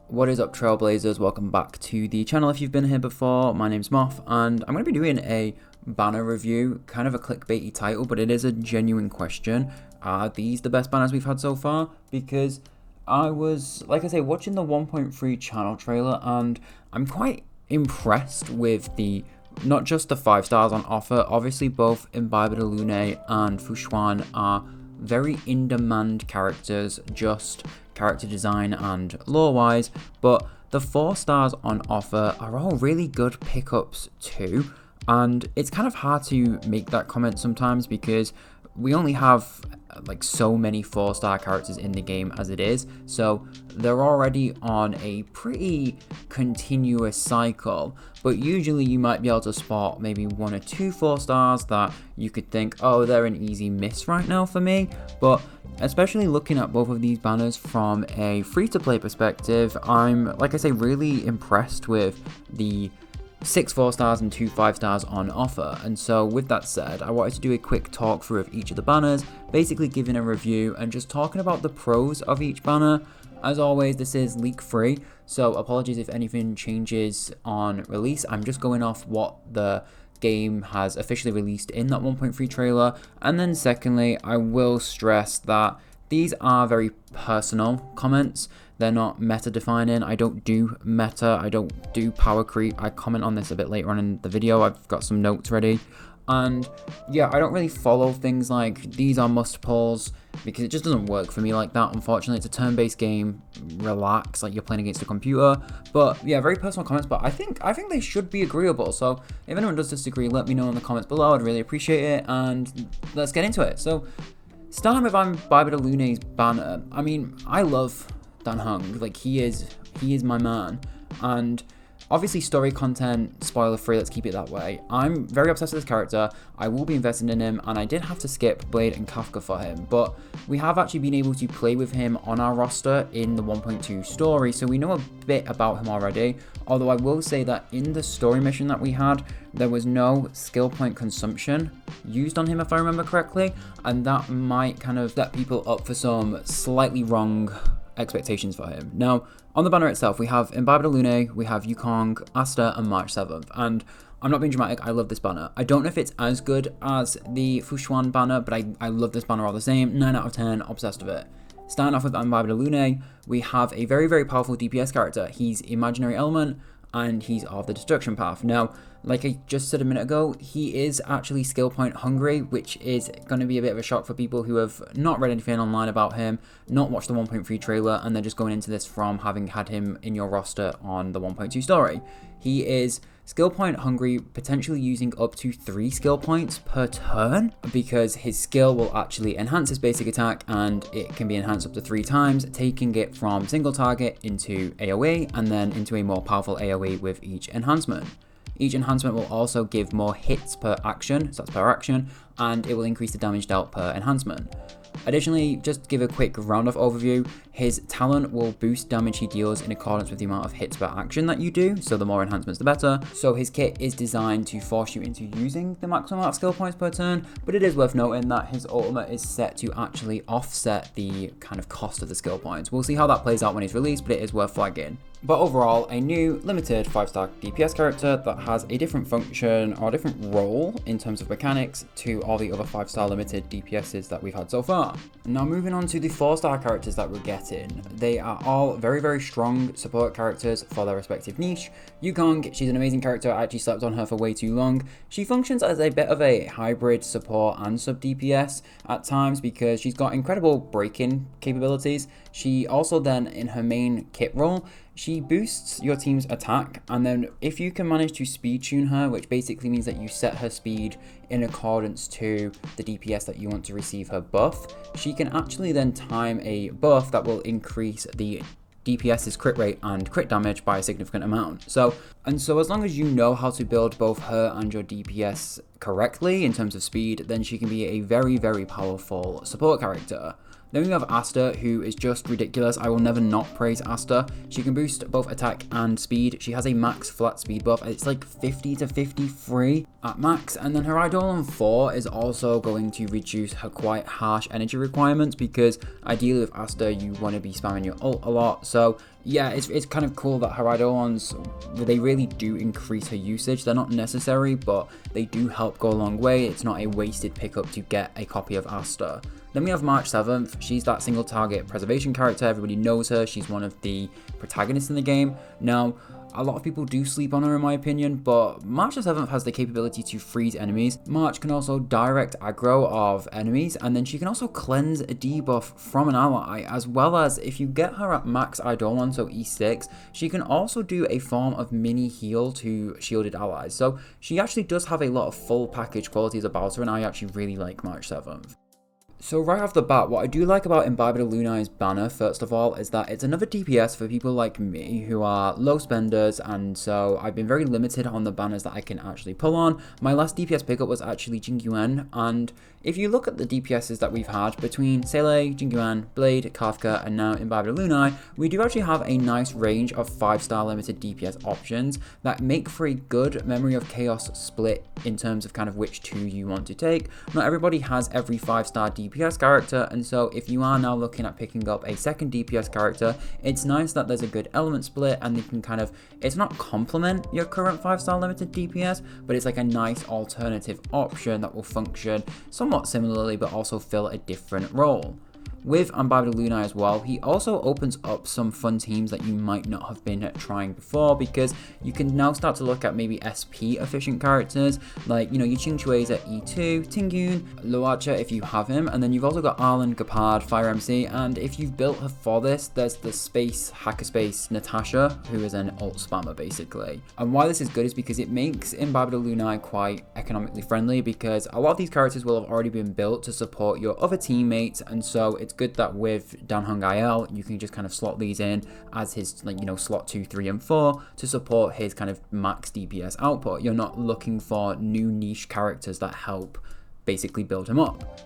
What is up, Trailblazers? Welcome back to the channel if you've been here before. My name's Moth, and I'm going to be doing a banner review, kind of a clickbaity title, but it is a genuine question. Are these the best banners we've had so far? Because I was, like I say, watching the 1.3 channel trailer, and I'm quite impressed with not just the 5 stars on offer. Obviously, both Imbibitor Lunae and Xuan are very in-demand characters, just character design and lore-wise, but the 4 stars on offer are all really good pickups too, and it's kind of hard to make that comment sometimes because we only have like so many 4-star characters in the game as it is, so they're already on a pretty continuous cycle. But usually you might be able to spot maybe 1 or 2 4 stars that you could think, oh, they're an easy miss right now for me. But especially looking at both of these banners from a free-to-play perspective, I'm, like I say, really impressed with the 6 4 stars and 2 5 stars on offer. And so with that said, I wanted to do a quick talk through of each of the banners, basically giving a review and just talking about the pros of each banner. As always, this is leak free, so apologies if anything changes on release. I'm just going off what the game has officially released in that 1.3 trailer. And then secondly, I will stress that these are very personal comments. They're not meta defining. I don't do meta, I don't do power creep. I comment on this a bit later on in the video. I've got some notes ready. And yeah, I don't really follow things like these are must pulls because it just doesn't work for me like that. Unfortunately, it's a turn-based game. Relax, like you're playing against a computer. But yeah, very personal comments, but I think they should be agreeable. So if anyone does disagree, let me know in the comments below. I'd really appreciate it, and let's get into it. So starting with Imbibitor Lunae's banner. I mean, I love Dan Heng. Like he is my man, and obviously story content, spoiler free, let's keep it that way. I'm very obsessed with this character. I will be investing in him, and I did have to skip Blade and Kafka for him, but we have actually been able to play with him on our roster in the 1.2 story, so we know a bit about him already. Although I will say that in the story mission that we had, there was no skill point consumption used on him, if I remember correctly, and that might kind of set people up for some slightly wrong expectations for him. Now, on the banner itself, we have Imbibitor Lunae, we have Yukong, Asta, and March 7th, and I'm not being dramatic, I love this banner. I don't know if it's as good as the Xuan banner, but I love this banner all the same. 9 out of 10, obsessed with it. Starting off with Imbibitor Lunae, we have a very, very powerful DPS character. He's Imaginary Element, and he's of the Destruction Path. Now, like I just said a minute ago, he is actually skill point hungry, which is going to be a bit of a shock for people who have not read anything online about him, not watched the 1.3 trailer, and they're just going into this from having had him in your roster on the 1.2 story. He is skill point hungry, potentially using up to 3 skill points per turn, because his skill will actually enhance his basic attack, and it can be enhanced up to 3 times, taking it from single target into AoE, and then into a more powerful AoE with each enhancement. Each enhancement will also give more hits per action, so that's per action, and it will increase the damage dealt per enhancement. Additionally, just to give a quick round-off overview, his talent will boost damage he deals in accordance with the amount of hits per action that you do, so the more enhancements the better. So his kit is designed to force you into using the maximum amount of skill points per turn, but it is worth noting that his ultimate is set to actually offset the kind of cost of the skill points. We'll see how that plays out when he's released, but it is worth flagging. But overall, a new limited 5-star DPS character that has a different function or different role in terms of mechanics to all the other 5-star limited DPSs that we've had so far. Now moving on to the 4-star characters that we're getting. They are all very, very strong support characters for their respective niche. Yukong, she's an amazing character. I actually slept on her for way too long. She functions as a bit of a hybrid support and sub DPS at times because she's got incredible break-in capabilities. She also then, in her main kit role, she boosts your team's attack, and then if you can manage to speed tune her, which basically means that you set her speed in accordance to the DPS that you want to receive her buff, she can actually then time a buff that will increase the DPS's crit rate and crit damage by a significant amount. So as long as you know how to build both her and your DPS correctly in terms of speed, then she can be a very, very powerful support character. Then we have Asta, who is just ridiculous. I will never not praise Asta. She can boost both attack and speed. She has a max flat speed buff. It's like 50 to 53 at max. And then her Eidolon 4 is also going to reduce her quite harsh energy requirements, because ideally with Asta, you want to be spamming your ult a lot. So yeah, it's kind of cool that her Eidolons, they really do increase her usage. They're not necessary, but they do help go a long way. It's not a wasted pickup to get a copy of Asta. Then we have March 7th. She's that single target preservation character. Everybody knows her. She's one of the protagonists in the game. Now, a lot of people do sleep on her in my opinion, but March 7th has the capability to freeze enemies. March can also direct aggro of enemies, and then she can also cleanse a debuff from an ally, as well as if you get her at max Eidolon, so E6, she can also do a form of mini heal to shielded allies. So she actually does have a lot of full package qualities about her, and I actually really like March 7th. So right off the bat, what I do like about Imbibitor Lunae's banner, first of all, is that it's another DPS for people like me who are low spenders, and so I've been very limited on the banners that I can actually pull on. My last DPS pickup was actually Jing Yuan, and if you look at the DPSs that we've had between Seele, Jing Yuan, Blade, Kafka, and now Imbibitor Lunae, we do actually have a nice range of 5-star limited DPS options that make for a good Memory of Chaos split in terms of kind of which two you want to take. Not everybody has every 5-star DPS character, and so if you are now looking at picking up a second DPS character, it's nice that there's a good element split, and they can kind of, it's not complement your current 5-star limited DPS, but it's like a nice alternative option that will function somewhat similarly but also fill a different role. With Imbibitor Lunae as well, he also opens up some fun teams that you might not have been trying before, because you can now start to look at maybe SP efficient characters, like, you know, your Qing Chui's at E2, Tingyun, Luacha if you have him, and then you've also got Arlen, Gapard, Fire MC, and if you've built her for this, there's the Hackerspace Natasha, who is an ult spammer basically. And why this is good is because it makes Imbibitor Lunae quite economically friendly, because a lot of these characters will have already been built to support your other teammates, and so it's good that with Dan Hung IL, you can just kind of slot these in as his, like, you know, slot 2, 3, and 4 to support his kind of max DPS output. You're not looking for new niche characters that help basically build him up.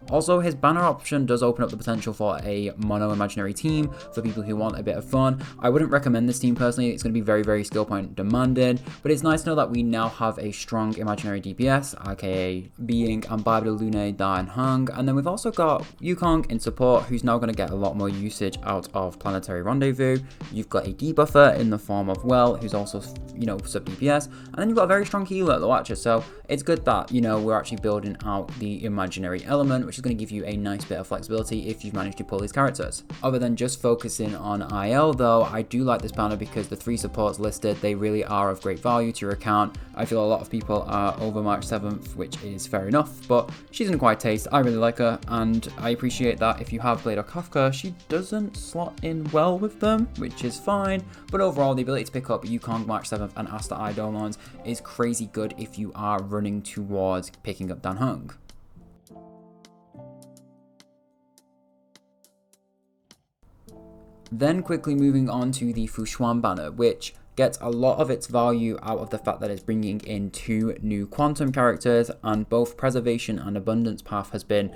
Also, his banner option does open up the potential for a mono imaginary team for people who want a bit of fun. I wouldn't recommend this team personally. It's going to be very, very skill point demanded, but it's nice to know that we now have a strong imaginary DPS, aka being Imbibitor Lunae, Dan Hung, and then we've also got Yukong in support, who's now going to get a lot more usage out of Planetary Rendezvous. You've got a debuffer in the form of Well, who's also, you know, sub DPS, and then you've got a very strong healer at the Watcher. So it's good that, you know, we're actually building out the imaginary element, which is going to give you a nice bit of flexibility if you've managed to pull these characters. Other than just focusing on IL though, I do like this banner because the 3 supports listed, they really are of great value to your account. I feel a lot of people are over March 7th, which is fair enough, but she's in quite taste. I really like her, and I appreciate that if you have Blade or Kafka, she doesn't slot in well with them, which is fine, but overall the ability to pick up Yukong March 7th and Asta Eidolons is crazy good if you are running towards picking up Dan Hung. Then quickly moving on to the Xuan banner, which gets a lot of its value out of the fact that it's bringing in 2 new quantum characters, and both Preservation and Abundance Path has been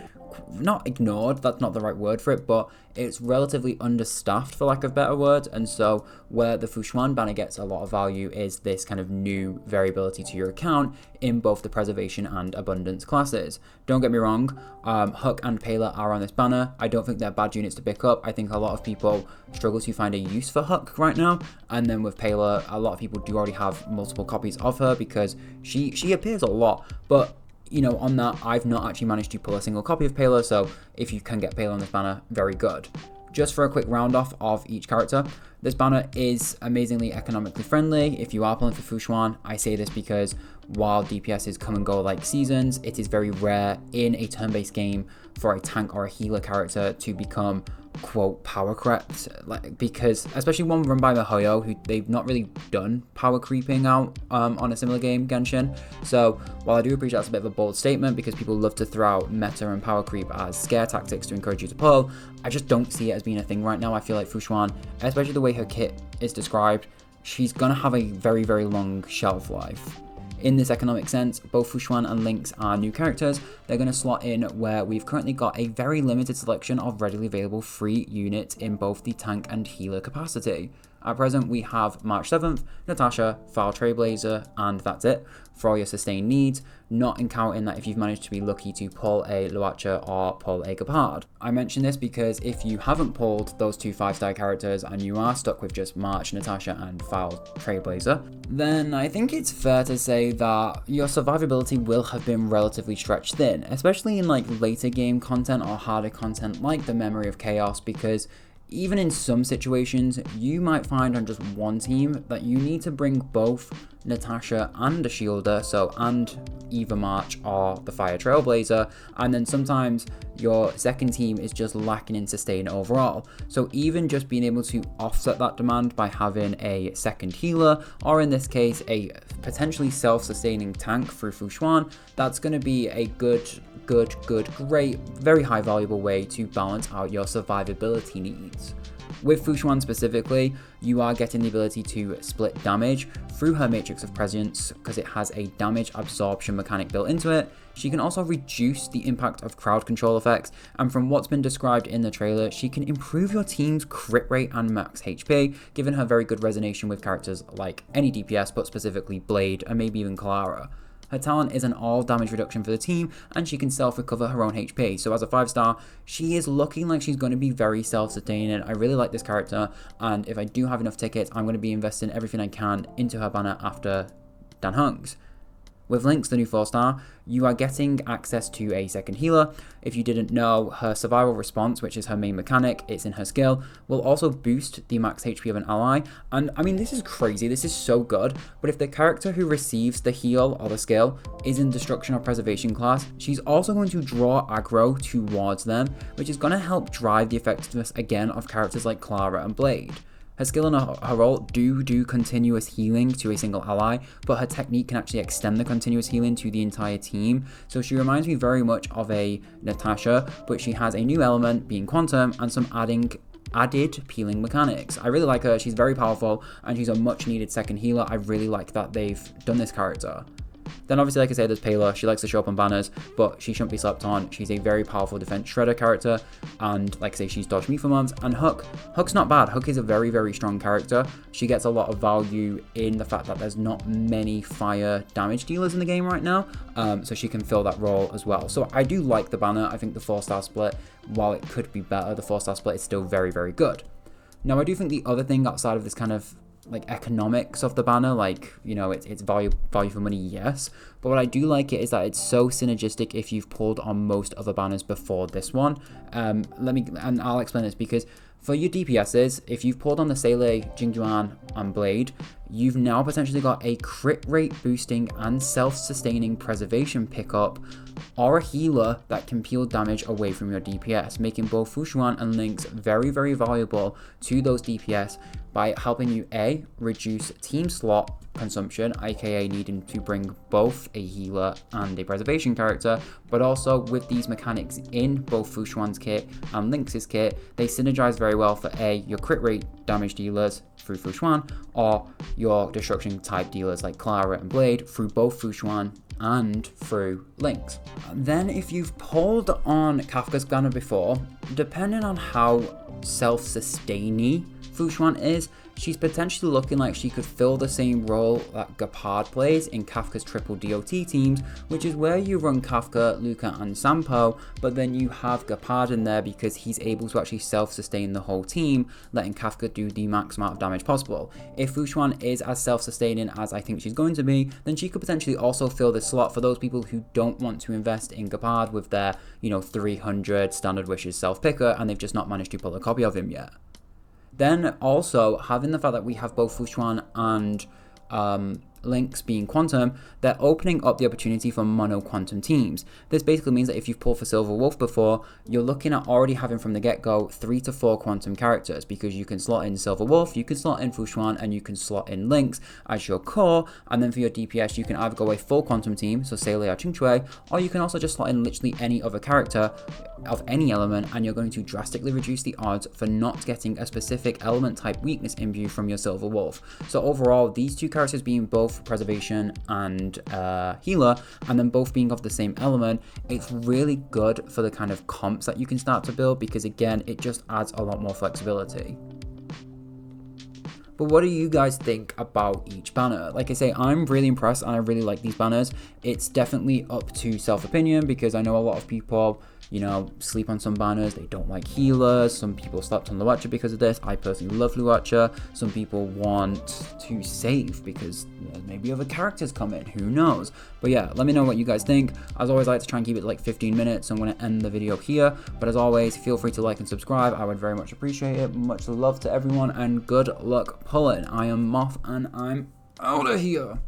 not ignored, that's not the right word for it, but it's relatively understaffed for lack of better words, and so where the Xuan banner gets a lot of value is this kind of new variability to your account in both the Preservation and Abundance classes. Don't get me wrong, Hook and Pela are on this banner. I don't think they're bad units to pick up. I think a lot of people struggle to find a use for Hook right now, and then with Pela, a lot of people do already have multiple copies of her because she appears a lot, but you know, on that, I've not actually managed to pull a single copy of Pela, so if you can get Pela on this banner, very good. Just for a quick round off of each character, this banner is amazingly economically friendly. If you are pulling for Xuan, I say this because while DPSs come and go like seasons, it is very rare in a turn-based game for a tank or a healer character to become quote power crept, like, because especially one run by Mihoyo, who they've not really done power creeping out on a similar game, Genshin. So while I do appreciate that's a bit of a bold statement because people love to throw out meta and power creep as scare tactics to encourage you to pull, I just don't see it as being a thing right now. I feel like Xuan, especially the way her kit is described, she's gonna have a very, very long shelf life. In this economic sense, both Xuan and Lynx are new characters. They're going to slot in where we've currently got a very limited selection of readily available free units in both the tank and healer capacity. At present, we have March 7th, Natasha, File Trailblazer, and that's it for all your sustained needs, not counting that if you've managed to be lucky to pull a Luacha or pull a Gepard. I mention this because if you haven't pulled those two 5-star characters and you are stuck with just March, Natasha, and File Trailblazer, then I think it's fair to say that your survivability will have been relatively stretched thin, especially in like later game content or harder content like the Memory of Chaos, because even in some situations, you might find on just one team that you need to bring both Natasha and a Shielder, and either March or the Fire Trailblazer, and then sometimes your second team is just lacking in sustain overall. So even just being able to offset that demand by having a second healer, or in this case, a potentially self-sustaining tank through Xuan, that's going to be a great, very high valuable way to balance out your survivability needs. With Xuan specifically, you are getting the ability to split damage through her Matrix of Presence because it has a damage absorption mechanic built into it. She can also reduce the impact of crowd control effects, and from what's been described in the trailer, she can improve your team's crit rate and max HP, giving her very good resonation with characters like any DPS, but specifically Blade and maybe even Clara. Her talent is an all damage reduction for the team, and she can self-recover her own HP. So as a 5-star, she is looking like she's going to be very self-sustaining. I really like this character, and if I do have enough tickets, I'm going to be investing everything I can into her banner after Dan Hung's. With Lynx, the new 4-star, you are getting access to a second healer. If you didn't know, her survival response, which is her main mechanic, it's in her skill, will also boost the max HP of an ally. And I mean, this is crazy, this is so good, but if the character who receives the heal or the skill is in Destruction or Preservation class, she's also going to draw aggro towards them, which is going to help drive the effectiveness again of characters like Clara and Blade. Her skill and her ult do continuous healing to a single ally, but her technique can actually extend the continuous healing to the entire team. So she reminds me very much of a Natasha, but she has a new element being Quantum and some added peeling mechanics. I really like her, she's very powerful, and she's a much needed second healer. I really like that they've done this character. Then obviously, like I said, there's Pela. She likes to show up on banners, but she shouldn't be slept on. She's a very powerful defense shredder character, and like I say, she's dodged me for months. And Hook's not bad. Hook is a very, very strong character. She gets a lot of value in the fact that there's not many fire damage dealers in the game right now, so she can fill that role as well. So I do like the banner. I think the 4-star split, while it could be better, the 4-star split is still very, very good. Now, I do think the other thing outside of this kind of like economics of the banner, like, you know, it's value for money, yes, but what I do like it is that it's so synergistic if you've pulled on most other banners before this one. And I'll explain this, because for your DPSs, if you've pulled on the Seele, Jing Yuan, and Blade, you've now potentially got a crit rate boosting and self-sustaining preservation pickup, or a healer that can peel damage away from your DPS, making both Xuan and Lynx very, very valuable to those DPS by helping you A, reduce team slot consumption, aka needing to bring both a healer and a preservation character, but also with these mechanics in both Xuan's kit and Lynx's kit, they synergize very well for A, your crit rate damage dealers through Xuan, or your destruction type dealers like Clara and Blade through both Xuan and through Lynx. Then if you've pulled on Kafka's banner before, depending on how self-sustaining Xuan is, she's potentially looking like she could fill the same role that Gepard plays in Kafka's triple DOT teams, which is where you run Kafka, Luca, and Sampo, but then you have Gepard in there because he's able to actually self-sustain the whole team, letting Kafka do the max amount of damage possible. If Xuan is as self-sustaining as I think she's going to be, then she could potentially also fill this slot for those people who don't want to invest in Gepard with their, 300 standard wishes self-picker, and they've just not managed to pull a copy of him yet. Then also, having the fact that we have both Xuan and Lynx being Quantum, they're opening up the opportunity for mono Quantum teams. This basically means that if you've pulled for Silver Wolf before, you're looking at already having from the get-go 3 to 4 Quantum characters, because you can slot in Silver Wolf, you can slot in Xuan, and you can slot in Lynx as your core, and then for your DPS, you can either go a full Quantum team, so Seele or Qingchui, or you can also just slot in literally any other character of any element, and you're going to drastically reduce the odds for not getting a specific element type weakness imbue from your Silver Wolf. So overall, these two characters being both both preservation and healer, and then both being of the same element, it's really good for the kind of comps that you can start to build, because again, it just adds a lot more flexibility. But what do you guys think about each banner? Like I say, I'm really impressed and I really like these banners. It's definitely up to self-opinion, because I know a lot of people, you know, sleep on some banners. They don't like healers. Some people slept on Luacha because of this. I personally love Luacha. Some people want to save because, you know, maybe other characters come in. Who knows? But yeah, let me know what you guys think. As always, I like to try and keep it like 15 minutes. So I'm going to end the video here. But as always, feel free to like and subscribe. I would very much appreciate it. Much love to everyone and good luck pulling. I am Moth and I'm out of here.